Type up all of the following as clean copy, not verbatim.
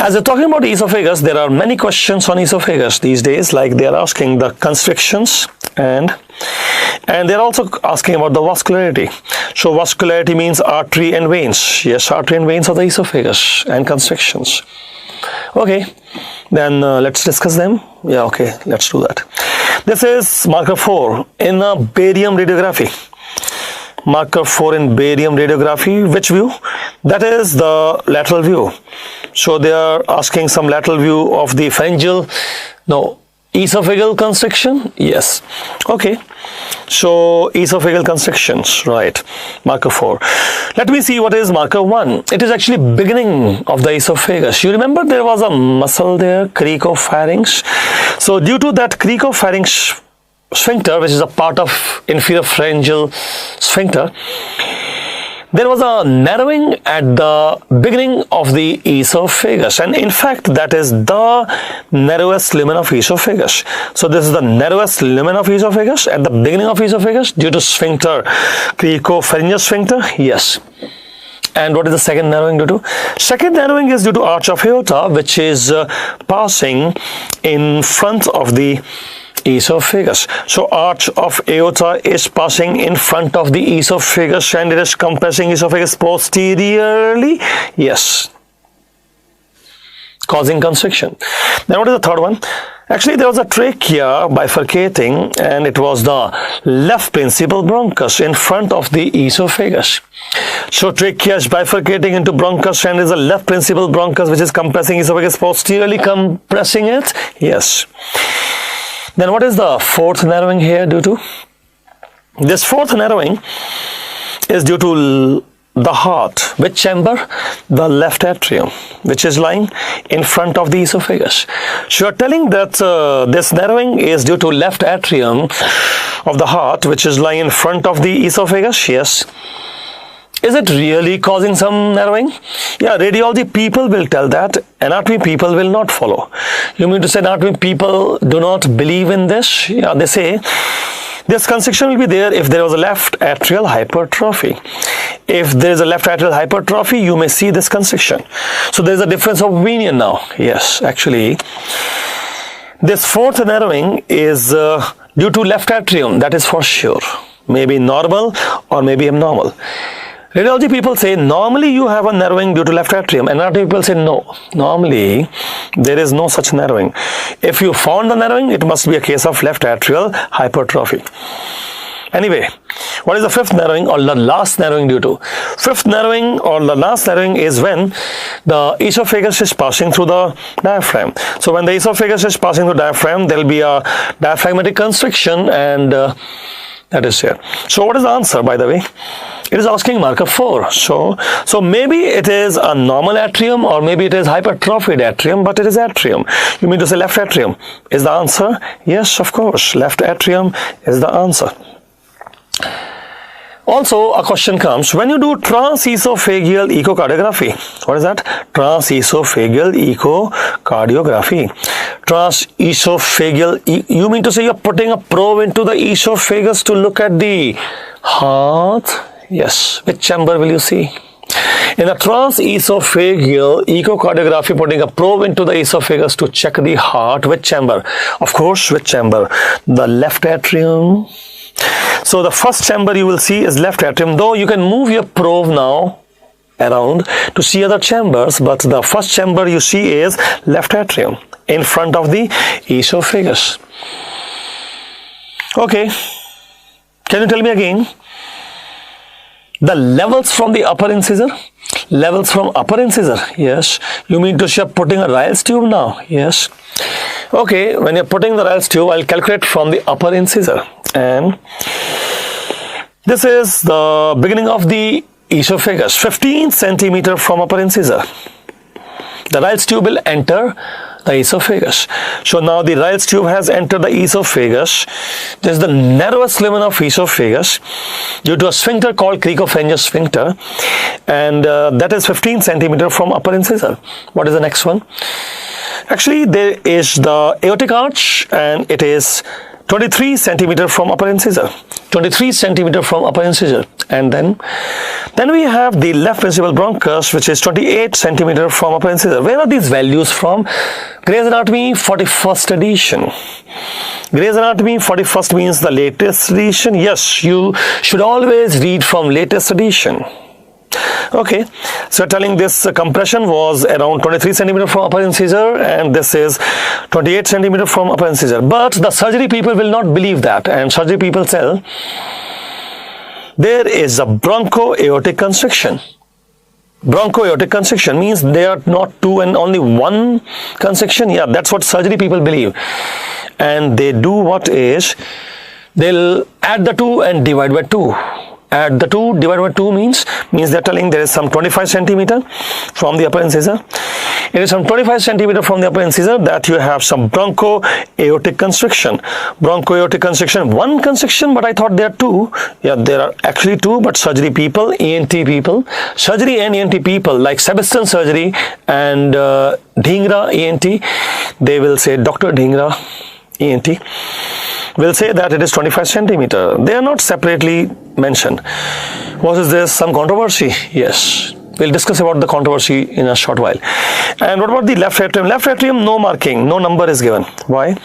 As we're talking about esophagus, there are many questions on esophagus these days, like they are asking the constrictions and they're also asking about the vascularity. So vascularity means artery and veins. Yes, artery and veins of the esophagus and constrictions. Okay, then let's discuss them. Yeah, okay, let's do that. This is marker 4 in a barium radiography. Marker 4 in barium radiography, which view? That is the lateral view. So they are asking some lateral view of the pharyngeal, no, esophageal constriction. Yes, okay, so esophageal constrictions, right, marker 4. Let me see what is marker 1. It is actually beginning of the esophagus. You remember there was a muscle there, cricopharynx. So due to that cricopharynx sphincter, which is a part of inferior pharyngeal sphincter, there was a narrowing at the beginning of the esophagus, and in fact that is the narrowest lumen of esophagus. So this is the narrowest lumen of esophagus at the beginning of esophagus due to sphincter, cricopharyngeal sphincter. Yes. And what is the second narrowing due to? Second narrowing is due to arch of aorta, which is passing in front of the esophagus. So arch of aorta is passing in front of the esophagus and it is compressing esophagus posteriorly. Yes, causing constriction. Then what is the third one? Actually, there was a trachea bifurcating and it was the left principal bronchus in front of the esophagus. So trachea is bifurcating into bronchus and is a left principal bronchus which is compressing esophagus posteriorly, compressing it. Yes. Then what is the fourth narrowing here due to? This fourth narrowing is due to the heart. Which chamber? The left atrium, which is lying in front of the esophagus. So you are telling that this narrowing is due to left atrium of the heart, which is lying in front of the esophagus. Yes. Is it really causing some narrowing? Yeah, radiology people will tell that. Anatomy people will not follow. You mean to say anatomy people do not believe in this? Yeah, they say this constriction will be there if there was a left atrial hypertrophy. If there is a left atrial hypertrophy, you may see this constriction. So there is a difference of opinion now. Yes, actually, this fourth narrowing is due to left atrium. That is for sure. Maybe normal or maybe abnormal. Radiology people say normally you have a narrowing due to left atrium, and anatomy people say no, normally there is no such narrowing. If you found the narrowing, it must be a case of left atrial hypertrophy. Anyway, what is the fifth narrowing or the last narrowing due to? Fifth narrowing or the last narrowing is when the esophagus is passing through the diaphragm. So when the esophagus is passing through the diaphragm, there will be a diaphragmatic constriction, and that is here. So what is the answer, by the way? It is asking marker 4. So maybe it is a normal atrium or maybe it is hypertrophied atrium, but it is atrium. You mean to say left atrium is the answer? Yes, of course, left atrium is the answer. Also, a question comes when you do transesophageal echocardiography. What is that? Transesophageal echocardiography. Transesophageal, you mean to say you're putting a probe into the esophagus to look at the heart? Yes. Which chamber will you see? In the transesophageal echocardiography, putting a probe into the esophagus to check the heart. Which chamber? Of course, which chamber? The left atrium. So the first chamber you will see is left atrium, though you can move your probe now around to see other chambers, but the first chamber you see is left atrium in front of the esophagus. Okay, can you tell me again? The levels from the upper incisor? Levels from upper incisor? Yes. You mean to say you're putting a Ryle's tube now? Yes. Okay, when you're putting the Ryle's tube, I'll calculate from the upper incisor. And this is the beginning of the esophagus, 15 centimeter from upper incisor. The Ryle's tube will enter the esophagus. So now the Ryle's tube has entered the esophagus. This is the narrowest lumen of esophagus due to a sphincter called cricopharyngeal sphincter, and that is 15 centimeter from upper incisor. What is the next one? Actually, there is the aortic arch, and it is 23 centimeter from upper incisor. 23 centimeter from upper incisor. And then we have the left principal bronchus, which is 28 centimeter from upper incisor. Where are these values from? Gray's Anatomy 41st edition. Gray's Anatomy 41st means the latest edition. Yes, you should always read from latest edition. Okay, so telling this compression was around 23 centimeter from upper incisor, and this is 28 centimeter from upper incisor. But the surgery people will not believe that, and surgery people tell there is a bronchoaortic constriction. Bronchoaortic constriction means there are not two and only one constriction. Yeah, that's what surgery people believe, and they do what is, they'll add the two and divide by 2. Add the 2, divide by 2 means they're telling there is some 25 centimeter from the upper incisor. It is some 25 centimeter from the upper incisor that you have some bronchoaortic constriction. Bronchoaortic constriction, one constriction, but I thought there are 2. Yeah, there are actually 2, but surgery people, ENT people, surgery and ENT people like Sebastian surgery and Dhingra ENT, they will say, Dr. Dhingra ENT will say that it is 25 centimeter. They are not separately mentioned. What is this? Some controversy? Yes. We'll discuss about the controversy in a short while. And what about the left atrium? Left atrium, no marking, no number is given. Why?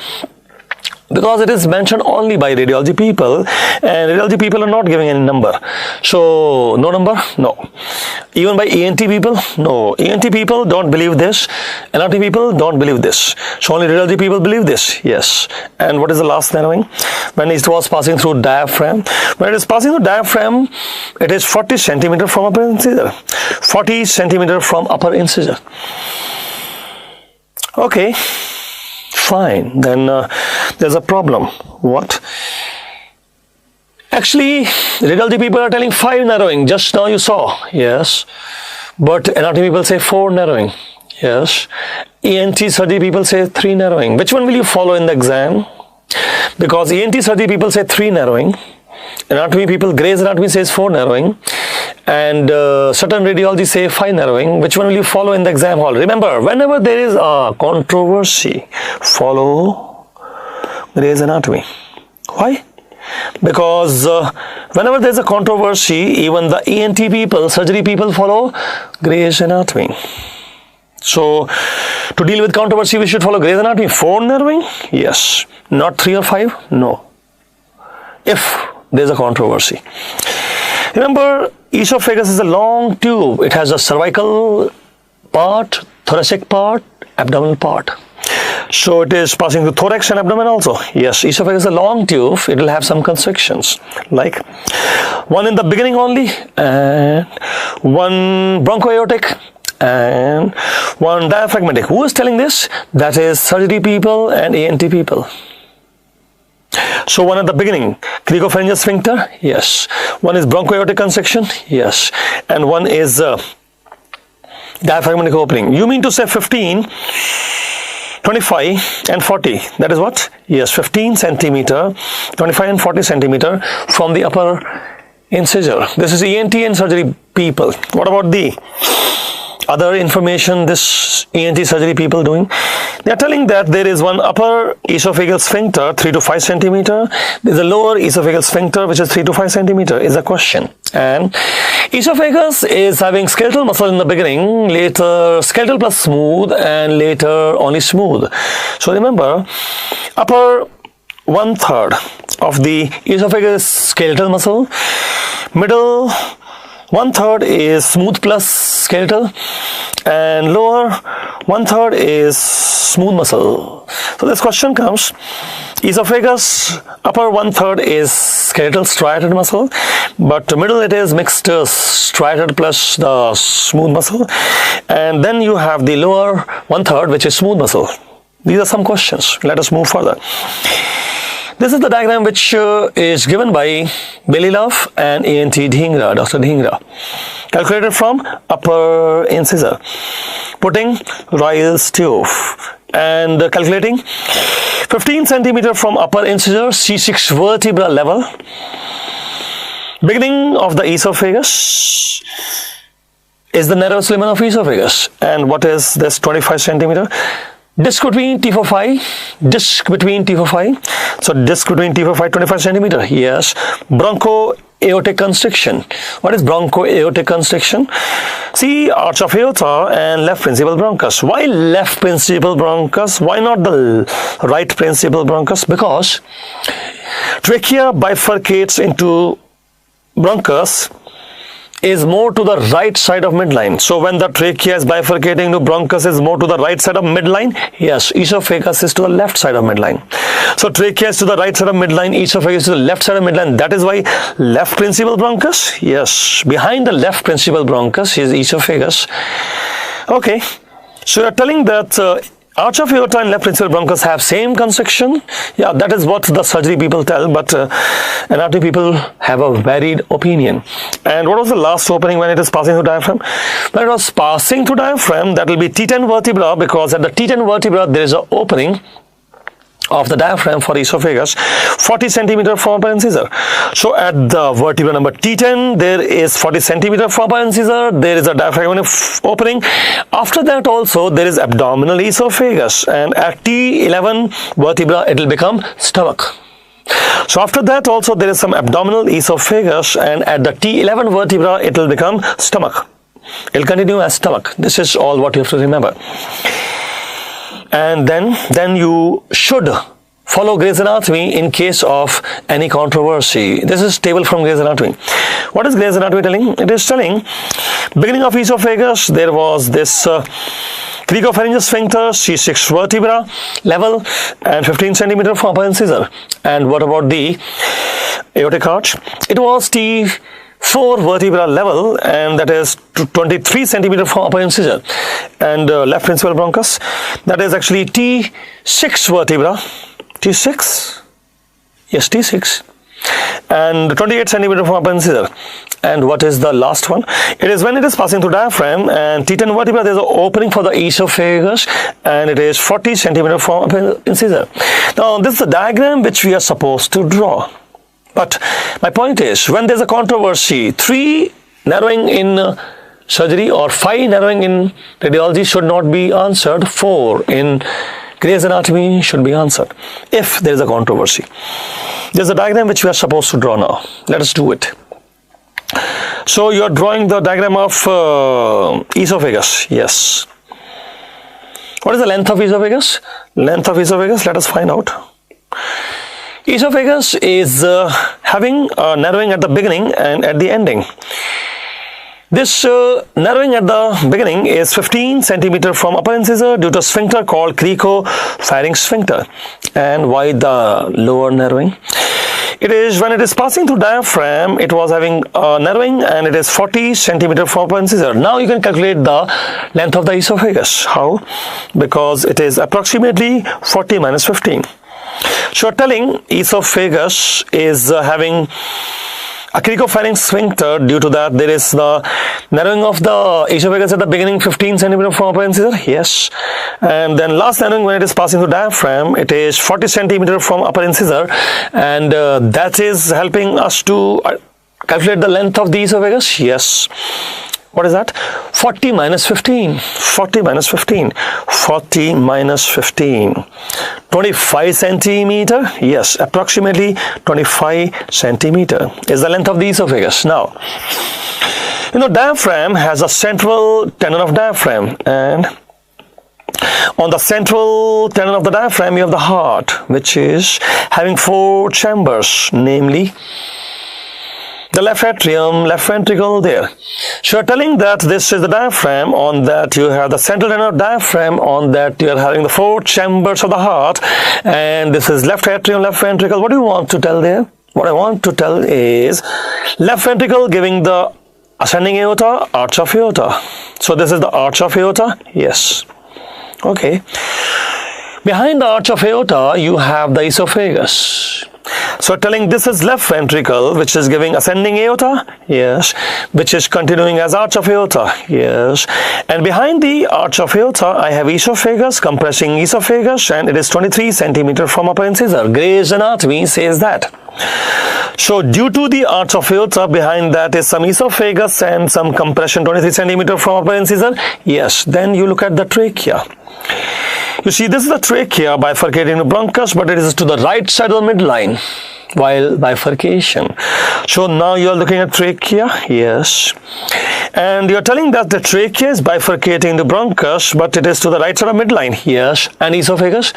Because it is mentioned only by radiology people, and radiology people are not giving any number. So, no number? No. Even by ENT people? No. ENT people don't believe this. Anatomy people don't believe this. So, only radiology people believe this? Yes. And what is the last narrowing? When it was passing through diaphragm. When it is passing through diaphragm, it is 40 centimeter from upper incisor. 40 centimeter from upper incisor. Okay. Fine, then there's a problem. What? Actually, radiology people are telling 5 narrowing. Just now you saw. Yes. But anatomy people say 4 narrowing. Yes. ENT surgery people say 3 narrowing. Which one will you follow in the exam? Because ENT surgery people say 3 narrowing. Anatomy people, Gray's Anatomy says 4 narrowing. And certain radiology say 5 narrowing. Which one will you follow in the exam hall? Remember, whenever there is a controversy, follow Gray's Anatomy. Why? Because whenever there is a controversy, even the ENT people, surgery people follow Gray's Anatomy. So, to deal with controversy, we should follow Gray's Anatomy. 4 narrowing? Yes. Not 3 or 5? No. If there is a controversy. Remember, esophagus is a long tube. It has a cervical part, thoracic part, abdominal part. So it is passing through thorax and abdomen also. Yes, esophagus is a long tube. It will have some constrictions, like one in the beginning only, and one bronchoaortic, and one diaphragmatic. Who is telling this? That is surgery people and ENT people. So one at the beginning, cricopharyngeal sphincter, yes. One is bronchoaortic constriction, yes. And one is diaphragmatic opening. You mean to say 15, 25 and 40. That is what? Yes, 15 centimeter, 25 and 40 centimeter from the upper incisor. This is ENT and surgery people. What about the other information this ENT surgery people doing? They are telling that there is one upper esophageal sphincter 3 to 5 centimeter. There is a lower esophageal sphincter which is 3 to 5 centimeter is a question. And esophagus is having skeletal muscle in the beginning, later skeletal plus smooth, and later only smooth. So remember, upper 1/3 of the esophagus skeletal muscle, middle 1/3 is smooth plus skeletal, and lower 1/3 is smooth muscle. So this question comes, esophagus upper 1/3 is skeletal striated muscle, but middle it is mixed striated plus the smooth muscle, and then you have the lower 1/3 which is smooth muscle. These are some questions. Let us move further. This is the diagram which is given by Bailey Love and ENT Dhingra, Dr. Dhingra. Calculated from upper incisor. Putting Ryle's tube and calculating 15 centimeter from upper incisor, C6 vertebral level. Beginning of the esophagus is the narrowest lumen of esophagus. And what is this 25 centimeter? Disc between T4-5, disc between T4-5. So disc between T4-5, 25 centimeter. Yes. Broncho-aortic constriction. What is broncho-aortic constriction? See, arch of aorta and left principal bronchus. Why left principal bronchus? Why not the right principal bronchus? Because trachea bifurcates into bronchus is more to the right side of midline. So when the trachea is bifurcating to bronchus is more to the right side of midline, yes, esophagus is to the left side of midline. So trachea is to the right side of midline, esophagus is to the left side of midline. That is why left principal bronchus, yes, behind the left principal bronchus is esophagus. Okay, so you are telling that arch of aorta and left principal bronchus have same constriction. Yeah, that is what the surgery people tell, but anatomy people have a varied opinion. And what was the last opening when it is passing through diaphragm? When it was passing through diaphragm, that will be T10 vertebra, because at the T10 vertebra there is an opening of the diaphragm for esophagus, 40 centimeter from upper incisor. So at the vertebra number T10, there is 40 centimeter from upper incisor, there is a diaphragmatic opening. After that also there is abdominal esophagus, and at T11 vertebra it will become stomach. So after that also there is some abdominal esophagus, and at the T11 vertebra it will become stomach. It will continue as stomach. This is all what you have to remember. And then you should follow Gray's Anatomy in case of any controversy. This is table from Gray's Anatomy. What is Gray's Anatomy telling? It is telling, beginning of esophagus, there was this cricopharyngeal sphincter, C6 vertebra level, and 15 centimeter from upper incisor. And what about the aortic arch? It was T4 vertebra level, and that is 23 centimeter from upper incisor. And left principal bronchus, that is actually T6 vertebra, T6, yes, T6, and 28 centimeter from upper incisor. And what is the last one? It is when it is passing through diaphragm, and T10 vertebra, there is an opening for the esophagus, and it is 40 centimeter from upper incisor. Now this is the diagram which we are supposed to draw. But my point is, when there is a controversy, 3 narrowing in surgery or 5 narrowing in radiology should not be answered, 4 in Gray's Anatomy should be answered if there is a controversy. There is a diagram which we are supposed to draw now. Let us do it. So you are drawing the diagram of esophagus. Yes. What is the length of esophagus? Length of esophagus, let us find out. Esophagus is having a narrowing at the beginning and at the ending. This narrowing at the beginning is 15 centimeter from upper incisor due to a sphincter called cricopharyngeal sphincter. And why the lower narrowing? It is when it is passing through diaphragm, it was having a narrowing, and it is 40 centimeter from upper incisor. Now you can calculate the length of the esophagus. How? Because it is approximately 40 minus 15. So telling esophagus is having a cricopharyngeal sphincter. Due to that, there is the narrowing of the esophagus at the beginning, 15 centimeter from upper incisor. Yes. And then last narrowing when it is passing through diaphragm, it is 40 centimeter from upper incisor, and that is helping us to calculate the length of the esophagus. Yes. What is that? 40 minus 15. 40 minus 15. 40 minus 15. 25 centimeter. Yes, approximately 25 centimeter is the length of the esophagus. Now, you know, diaphragm has a central tenon of diaphragm, and on the central tenon of the diaphragm you have the heart, which is having 4 chambers, namely the left atrium, left ventricle there. So you are telling that this is the diaphragm, on that you have the central tenon of diaphragm, on that you are having the 4 chambers of the heart, and this is left atrium, left ventricle. What do you want to tell there? What I want to tell is left ventricle giving the ascending aorta, arch of aorta. So this is the arch of aorta. Yes. Okay. Behind the arch of aorta you have the esophagus. So telling this is left ventricle, which is giving ascending aorta, yes, which is continuing as arch of aorta, yes, and behind the arch of aorta I have esophagus, compressing esophagus, and it is 23 centimeter from upper incisor. Gray's Anatomy says that. So due to the arch of aorta, behind that is some esophagus and some compression, 23 centimeter from upper incisor. Yes, then you look at the trachea. You see, this is the trachea bifurcating the bronchus, but it is to the right side of the midline while bifurcation. So now you are looking at trachea, yes, and you are telling that the trachea is bifurcating the bronchus, but it is to the right side of midline, yes, and esophagus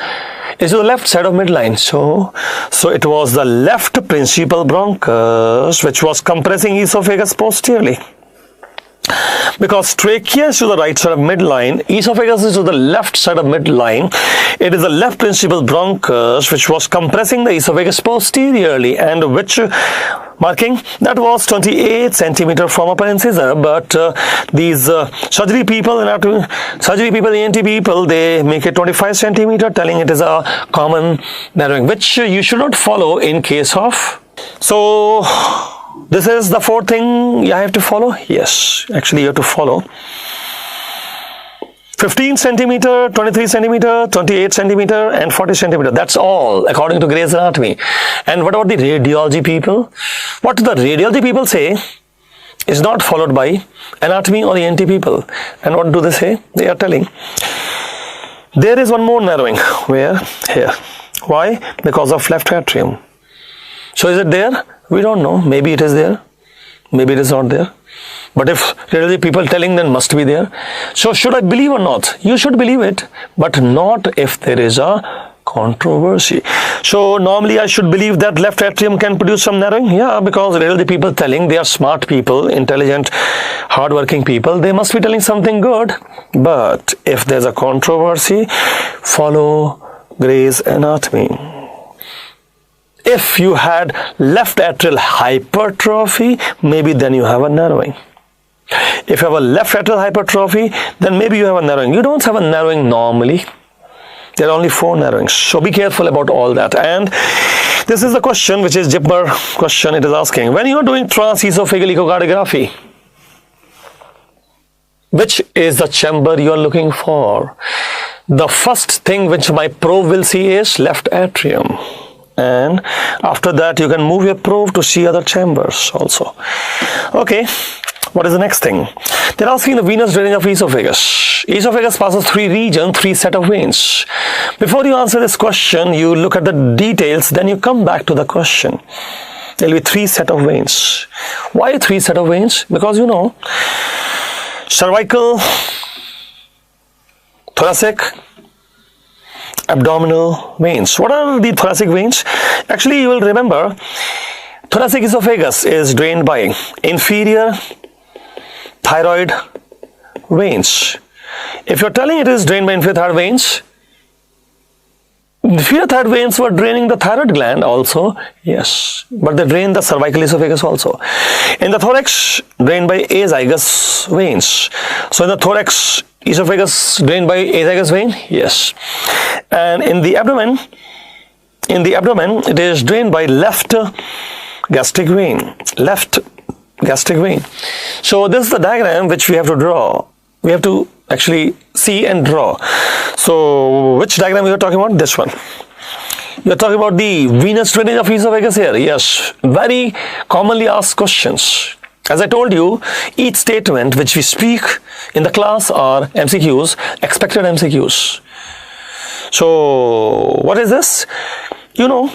is to the left side of midline. So it was the left principal bronchus which was compressing esophagus posteriorly. Because trachea is to the right side of midline, esophagus is to the left side of midline, it is the left principal bronchus which was compressing the esophagus posteriorly, and which marking that was 28 centimeter from upper incisor. But these surgery people, ENT people, they make it 25 centimeter, telling it is a common narrowing, which you should not follow in case of. So this is the fourth thing you have to follow. Yes, actually you have to follow 15 centimeter, 23 centimeter, 28 centimeter and 40 centimeter. That's all according to Gray's Anatomy. And what about the radiology people? What the radiology people say is not followed by anatomy or ENT people. And what do they say? They are telling there is one more narrowing. Where? Here. Why? Because of left atrium. So is it there? We don't know. Maybe it is there. Maybe it is not there. But if really people telling, then must be there. So should I believe or not? You should believe it, but not if there is a controversy. So normally I should believe that left atrium can produce some narrowing. Yeah, because really people telling, they are smart people, intelligent, hardworking people. They must be telling something good. But if there's a controversy, follow Gray's Anatomy. If you had left atrial hypertrophy, maybe then you have a narrowing. If you have a left atrial hypertrophy, then maybe you have a narrowing. You don't have a narrowing normally. There are only 4 narrowings. So be careful about all that. And this is the question, which is Jipmer question. It is asking, when you are doing transesophageal echocardiography, which is the chamber you are looking for? The first thing which my probe will see is left atrium. And after that you can move your probe to see other chambers also. Okay, what is the next thing? They're asking the venous drainage of esophagus. Esophagus passes 3 regions, 3 set of veins. Before you answer this question, you look at the details, then you come back to the question. There will be 3 set of veins. Why 3 set of veins? Because you know, cervical, thoracic, abdominal veins. What are the thoracic veins? Actually, you will remember thoracic esophagus is drained by inferior thyroid veins. If you're telling it is drained by inferior thyroid veins, inferior thyroid veins were draining the thyroid gland also, yes, but they drain the cervical esophagus also. In the thorax, drained by azygous veins. So in the thorax, esophagus drained by azygous vein, yes. And in the abdomen, it is drained by left gastric vein. Left gastric vein. So this is the diagram which we have to draw. We have to actually see and draw. So which diagram we are talking about? This one. We are talking about the venous drainage of esophagus here. Yes, very commonly asked questions. As I told you, each statement which we speak in the class are MCQs, expected MCQs. So what is this? You know,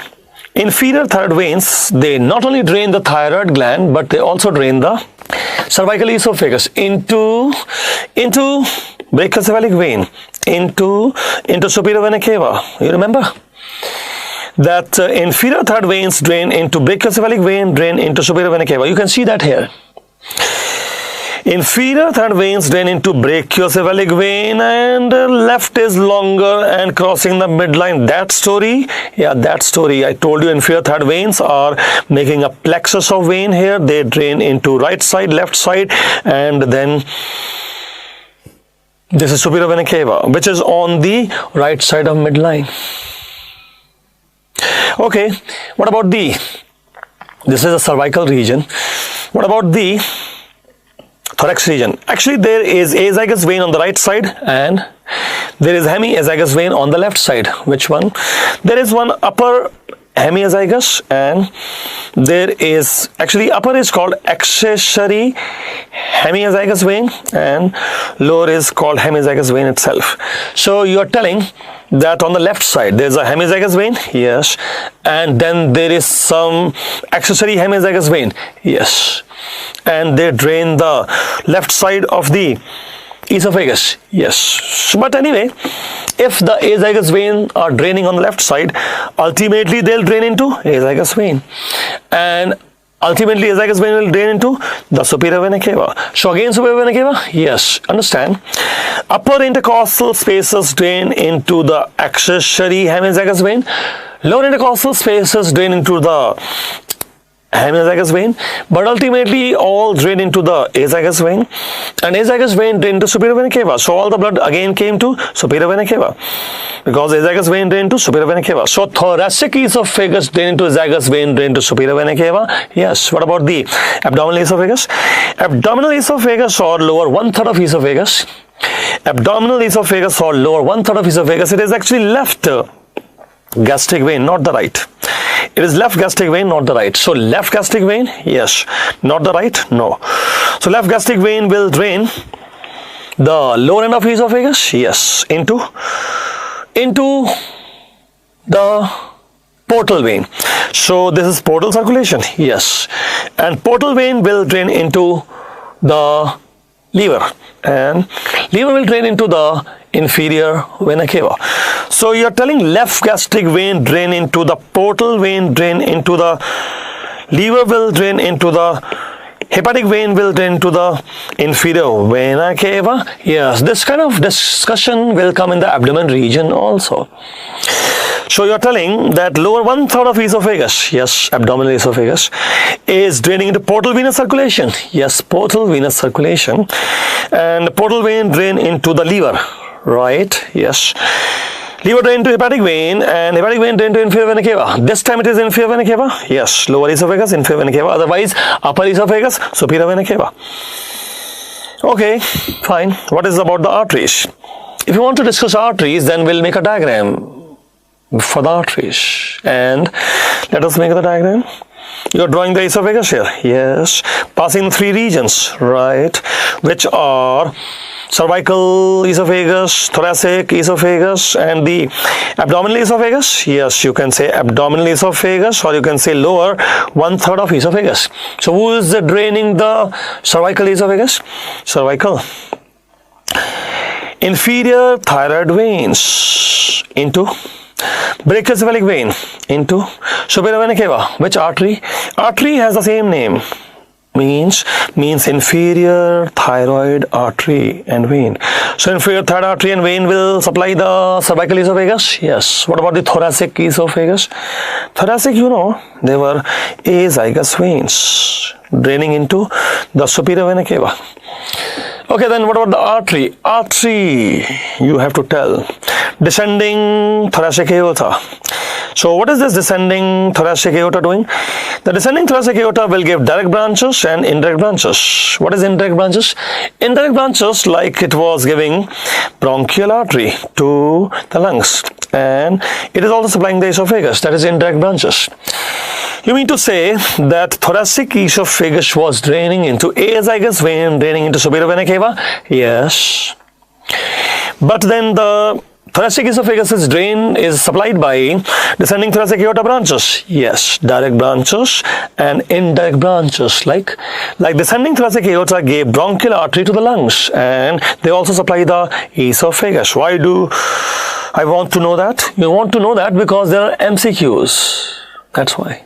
inferior thyroid veins, they not only drain the thyroid gland, but they also drain the cervical esophagus into brachiocephalic vein, into superior vena cava. You remember that inferior thyroid veins drain into brachiocephalic vein, drain into superior vena cava. You can see that here. Inferior thyroid veins drain into brachiocephalic vein, and left is longer and crossing the midline. That story, yeah, that story. I told you inferior thyroid veins are making a plexus of vein here. They drain into right side, left side, and then this is superior vena cava, which is on the right side of midline. Okay, what about this is the cervical region. What about the thorax region? Actually, there is azygous vein on the right side and there is hemiazygous vein on the left side. Which one? There is one upper hemiazygous, and there is actually upper is called accessory hemiazygous vein and lower is called hemiazygous vein itself. So you are telling that on the left side there is a hemiazygous vein, yes, and then there is some accessory hemiazygous vein, yes, and they drain the left side of the esophagus, yes. But anyway, if the azygous vein are draining on the left side, ultimately they'll drain into azygous vein, and ultimately azygous vein will drain into the superior vena cava. So again superior vena cava, yes, understand. Upper intercostal spaces drain into the accessory hemiazygous vein, lower intercostal spaces drain into the hemiazygous vein, but ultimately all drain into the azygous vein, and azygous vein drain to superior vena cava. So all the blood again came to superior vena cava because azygous vein drain to superior vena cava. So thoracic esophagus drain into azygous vein drain to superior vena cava. Yes. What about the abdominal esophagus? Abdominal esophagus or lower 1/3 of esophagus. Abdominal esophagus or lower 1/3 of esophagus. It is actually left gastric vein, not the right. It is left gastric vein, not the right. So left gastric vein, yes. Not the right, no. So left gastric vein will drain the lower end of esophagus, yes, into the portal vein. So this is portal circulation, yes, and portal vein will drain into the liver, and liver will drain into the inferior vena cava. So you are telling left gastric vein drain into the portal vein, drain into the liver, will drain into the hepatic vein, will drain into the inferior vena cava. Yes, this kind of discussion will come in the abdomen region also. So you are telling that lower 1/3 of esophagus, yes, abdominal esophagus, is draining into portal venous circulation. Yes, portal venous circulation, and portal vein drain into the liver, right? Yes. Liver drain to hepatic vein, and hepatic vein drain to inferior vena cava. This time it is inferior vena cava. Yes, lower esophagus, inferior vena cava. Otherwise, upper esophagus, superior vena cava. Okay, fine. What is about the arteries? If you want to discuss arteries, then we'll make a diagram for the arteries, and let us make the diagram. You are drawing the esophagus here, yes, passing 3 regions, right, which are cervical esophagus, thoracic esophagus, and the abdominal esophagus. Yes, you can say abdominal esophagus, or you can say lower 1/3 of esophagus. So who is draining the cervical esophagus? Cervical. Inferior thyroid veins into brachiocephalic vein into superior vena cava. Which artery? Artery has the same name. Means inferior thyroid artery and vein. So inferior thyroid artery and vein will supply the cervical esophagus. Yes. What about the thoracic esophagus? Thoracic, you know, they were azygous veins draining into the superior vena cava. Okay, then what about the artery? Artery, you have to tell. Descending thoracic aorta. So what is this descending thoracic aorta doing? The descending thoracic aorta will give direct branches and indirect branches. What is indirect branches? Indirect branches, like it was giving bronchial artery to the lungs, and it is also supplying the esophagus. That is indirect branches. You mean to say that thoracic esophagus was draining into azygous vein, draining into superior vena cava? Yes. But then the thoracic esophagus drain is supplied by descending thoracic aorta branches. Yes, direct branches and indirect branches. Like descending thoracic aorta gave bronchial artery to the lungs, and they also supply the esophagus. Why do I want to know that? You want to know that because there are MCQs. That's why.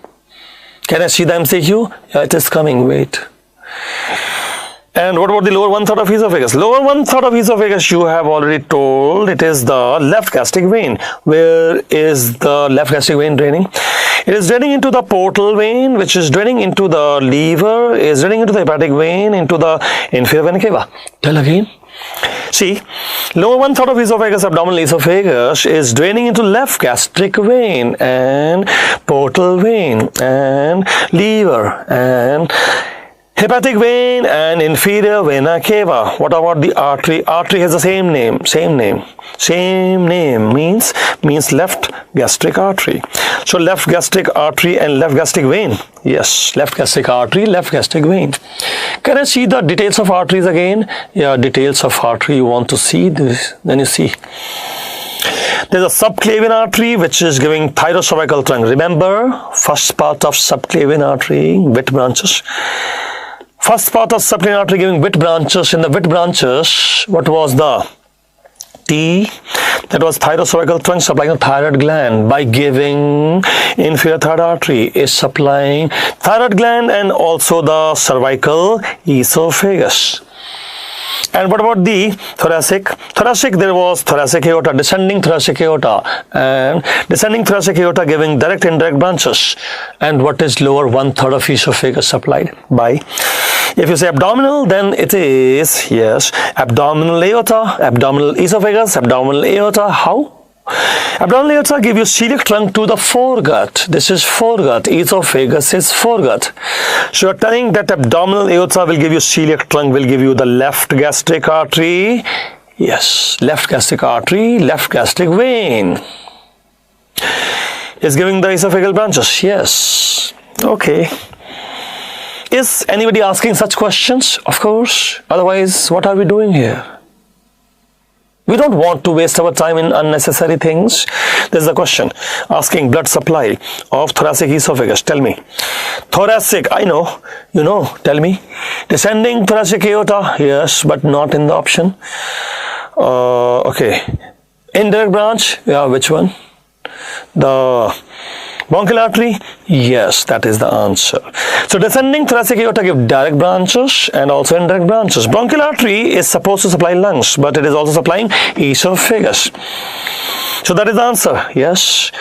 Can I see the MCQ? Yeah, it is coming. Wait. And what about the lower 1/3 of esophagus? Lower 1/3 of esophagus, you have already told, it is the left gastric vein. Where is the left gastric vein draining? It is draining into the portal vein, which is draining into the liver, is draining into the hepatic vein, into the inferior vena cava. Tell again. See, lower 1/3 of esophagus, abdominal esophagus, is draining into left gastric vein and portal vein and liver and hepatic vein and inferior vena cava. What about the artery? Artery has the same name, means left gastric artery. So left gastric artery and left gastric vein. Yes, left gastric artery, left gastric vein. Can I see the details of arteries again? Yeah, details of artery. You want to see this? Then you see. There's a subclavian artery which is giving thyrocervical trunk. Remember, first part of subclavian artery, wet branches. First part of subclavian artery giving wet branches. In the wet branches, what was the T? That was thyrocervical trunk supplying the thyroid gland by giving inferior thyroid artery is supplying thyroid gland and also the cervical esophagus. And what about the thoracic? Thoracic, there was thoracic aorta, descending thoracic aorta, and descending thoracic aorta giving direct and indirect branches. And what is lower 1/3 of esophagus supplied by? If you say abdominal, then it is, yes, abdominal aorta, abdominal esophagus, abdominal aorta. How? Abdominal aorta give you celiac trunk to the foregut. This is foregut. Esophagus is foregut. So you're telling that abdominal aorta will give you celiac trunk, will give you the left gastric artery. Yes, left gastric artery, left gastric vein. Is giving the esophageal branches. Yes. Okay. Is anybody asking such questions? Of course. Otherwise, what are we doing here? We don't want to waste our time in unnecessary things. There's a question asking blood supply of thoracic esophagus. Tell me. Thoracic, I know, you know, tell me. Descending thoracic aorta, yes, but not in the option. Okay. Indirect branch, yeah, which one? The bronchial artery? Yes, that is the answer. So descending thoracic aorta give direct branches and also indirect branches. Bronchial artery is supposed to supply lungs, but it is also supplying esophagus. So that is the answer. Yes.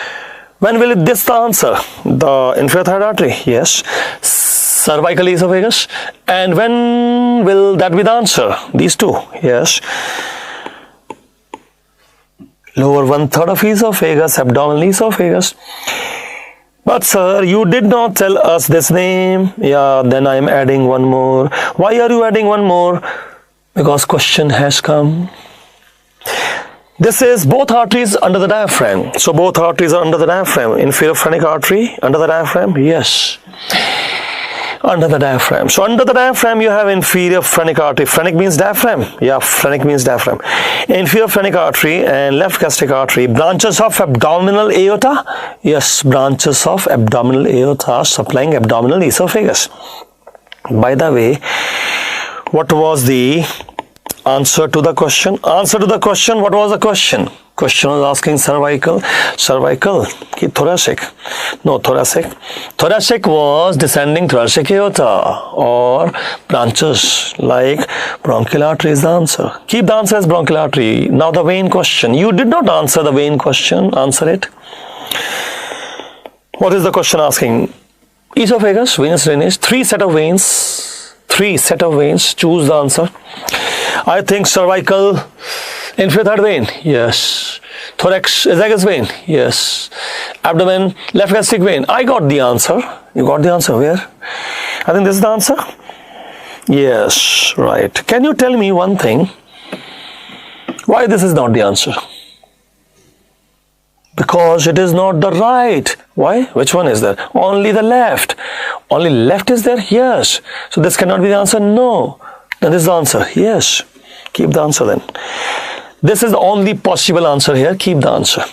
When will this the answer? The inferior thyroid artery? Yes. Cervical esophagus. And when will that be the answer? These two? Yes. Lower 1/3 of esophagus, abdominal esophagus. But sir, you did not tell us this name. Yeah, then I am adding one more. Why are you adding one more? Because question has come. This is both arteries under the diaphragm. So both arteries are under the diaphragm. Inferior phrenic artery under the diaphragm. Yes. Under the diaphragm. So under the diaphragm you have inferior phrenic artery. Phrenic means diaphragm. Yeah, phrenic means diaphragm. Inferior phrenic artery and left gastric artery. Branches of abdominal aorta. Yes, branches of abdominal aorta supplying abdominal esophagus. By the way, what was the answer to the question? Answer to the question, what was the question? Question was asking cervical, thoracic. No, thoracic. Thoracic was descending thoracic aorta or branches like bronchial artery is the answer. Keep the answer as bronchial artery. Now the vein question. You did not answer the vein question. Answer it. What is the question asking? Esophagus, venous drainage, 3 set of veins. 3 set of veins. Choose the answer. I think cervical, inferior thyroid vein, yes. Thorax, esophagus vein, yes. Abdomen, left gastric vein. I got the answer. You got the answer. Where? I think this is the answer. Yes, right. Can you tell me one thing? Why this is not the answer? Because it is not the right. Why? Which one is there? Only the left. Only left is there? Yes. So this cannot be the answer? No. Then this is the answer. Yes. Keep the answer then. This is the only possible answer here. Keep the answer.